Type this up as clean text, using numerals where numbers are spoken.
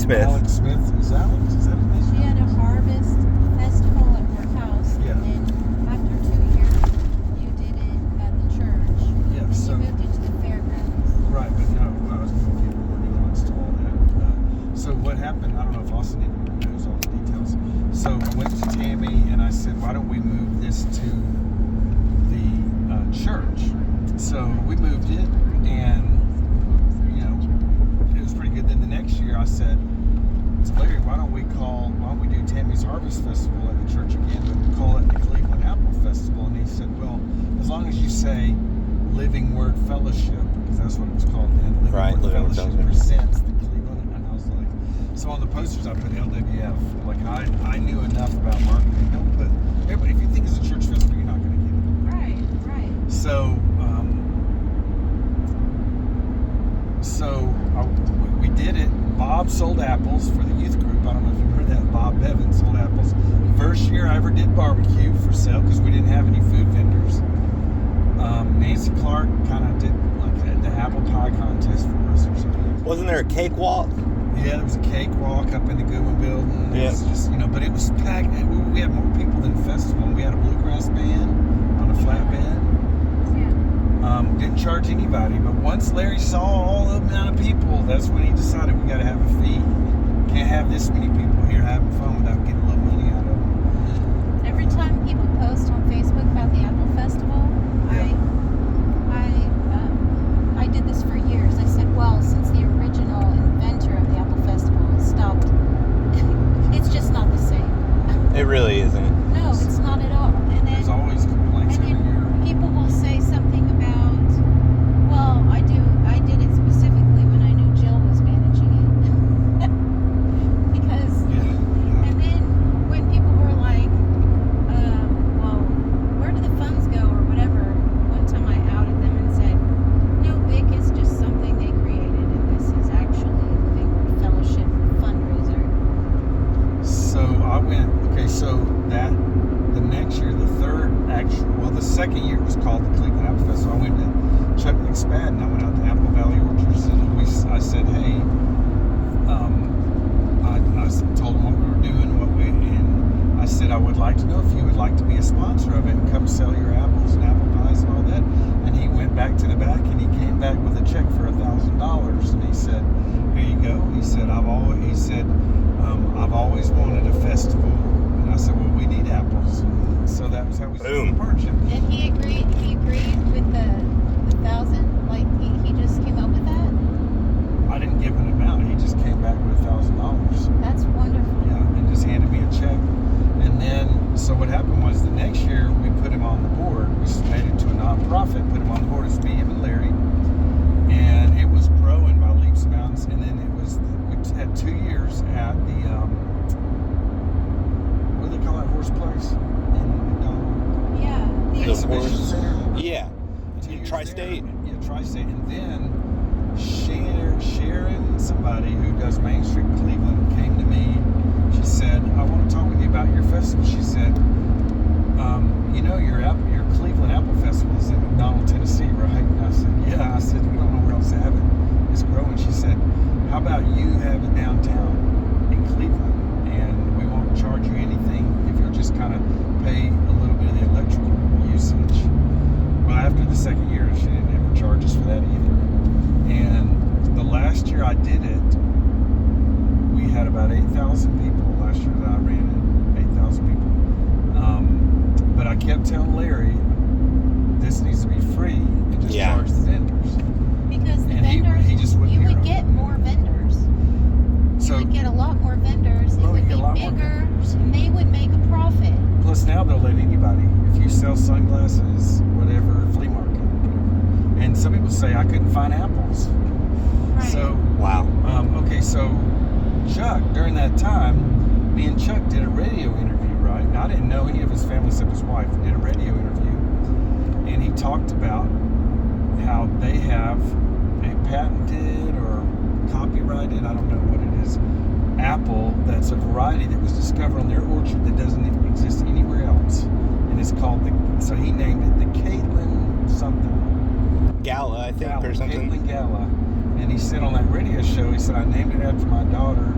Smith. Alex Smith. Is that his name? She had a harvest festival at her house, Yeah. and then after 2 years, you did it at the church. Yeah, And so- you moved it to the fairgrounds. Right, but no, I was going to give more nuance to all that. So what happened, I don't know if Austin even knows all the details. So I went to Tammy and I said, why don't we move this to the church? So we moved it, and, you know, it was pretty good. Then the next year I said to Larry, why don't we do Tammy's Harvest Festival at the church again, but call it the Cleveland Apple Festival? And he said, well, as long as you say Living Word Fellowship, because that's what it was called then. Living Word Fellowship presents the Cleveland. And I was like, so on the posters I put LWF. Like I knew enough about marketing. Don't put everybody. If you think it's a church festival, you're not going to get it. Right. So we did it. Bob sold apples for the youth group. I don't know if you've heard that. Bob Bevan sold apples. First year I ever did barbecue for sale because we didn't have any food vendors. Nancy Clark kind of did like the apple pie contest for us or something. Wasn't there a cakewalk? Yeah, there was a cakewalk up in the Goodwin building. Yeah. It was just, but it was packed. We had more people than the festival. We had a bluegrass band on a flatbed. Yeah. Didn't charge anybody, but once Larry saw all the amount of people, that's when he decided we got to have a fee. Can't have this many people here having fun without getting a little money out of them. Every time people post on Facebook about the Apple Festival, I did this for years. I said, well, since the original inventor of the Apple Festival has stopped, it's just not the same. It really isn't. No, it's not at all. And There's then, always complaints and every year. then people will say something about, well, I did it specifically when I knew Jill was managing it. Because Yeah. And then when people were like, well, where do the funds go or whatever, one time I outed them and said, no, BIC is just something they created, and this is actually Living Word Fellowship fundraiser. So I went, so the next year, the second year was called the Cleveland Apple Festival. I went to Chuck McSpadden, I went out to Apple Valley Orchards, and I said, hey, I told him what we were doing, and I said, I would like to know if you would like to be a sponsor of it and come sell your apples and apple pies and all that. And he went back to the back and he came back with a check for $1,000, and he said, here you go. He said, I've always wanted a festival. And I said, well, we need apples. And so that was how we started the partnership. And he agreed with the 1,000, like he just came up with that? I didn't give an amount. He just came back with $1,000. That's wonderful. Yeah, and just handed me a check. And then, so what happened was the next year we put him on the board. We made it to a nonprofit, put him on the board. It was me, him, and Larry. And it was growing by leaps and bounds. And then we had 2 years at the, what do they call that horse place in McDonald? Yeah. The Exhibition horse. Center. Yeah. 2 years Tri-State. there. Yeah, Tri-State. And then Sharon, somebody who does Main Street Cleveland, came to me. She said, I want to talk with you about your festival. She said, your Cleveland Apple Festival is in McDonald, Tennessee, right? And I said, yeah. I said, we don't know where else to have it. It's growing. She said, how about you have it downtown in Cleveland, and we won't charge you anything if you'll just kind of pay a little bit of the electrical usage. Well, after the second year, she didn't ever charge us for that either. And the last year I did it, we had about 8,000 people last year that I ran it, 8,000 people. But I kept telling Larry, this needs to be free, and just charge the vendors. Because the And vendors, he just wouldn't you hear would him. get more vendors. So- You would get a lot more vendors. It Well, would you be get a lot more bigger, vendors. and they would make a profit. Plus now they'll let anybody, if you sell sunglasses, whatever, flea market, whatever. And some people say I couldn't find apples. Right. So, Wow. okay, so Chuck, during that time, me and Chuck did a radio interview, right? And I didn't know any of his family except his wife. Did a radio interview, and he talked about how they have a patented or copyrighted, I don't know what it is, apple that's a variety that was discovered on their orchard that doesn't exist anywhere else. And it's called so he named it the Caitlin something. Gala, I think, or something. Caitlin Gala. And he said on that radio show, he said, I named it after my daughter.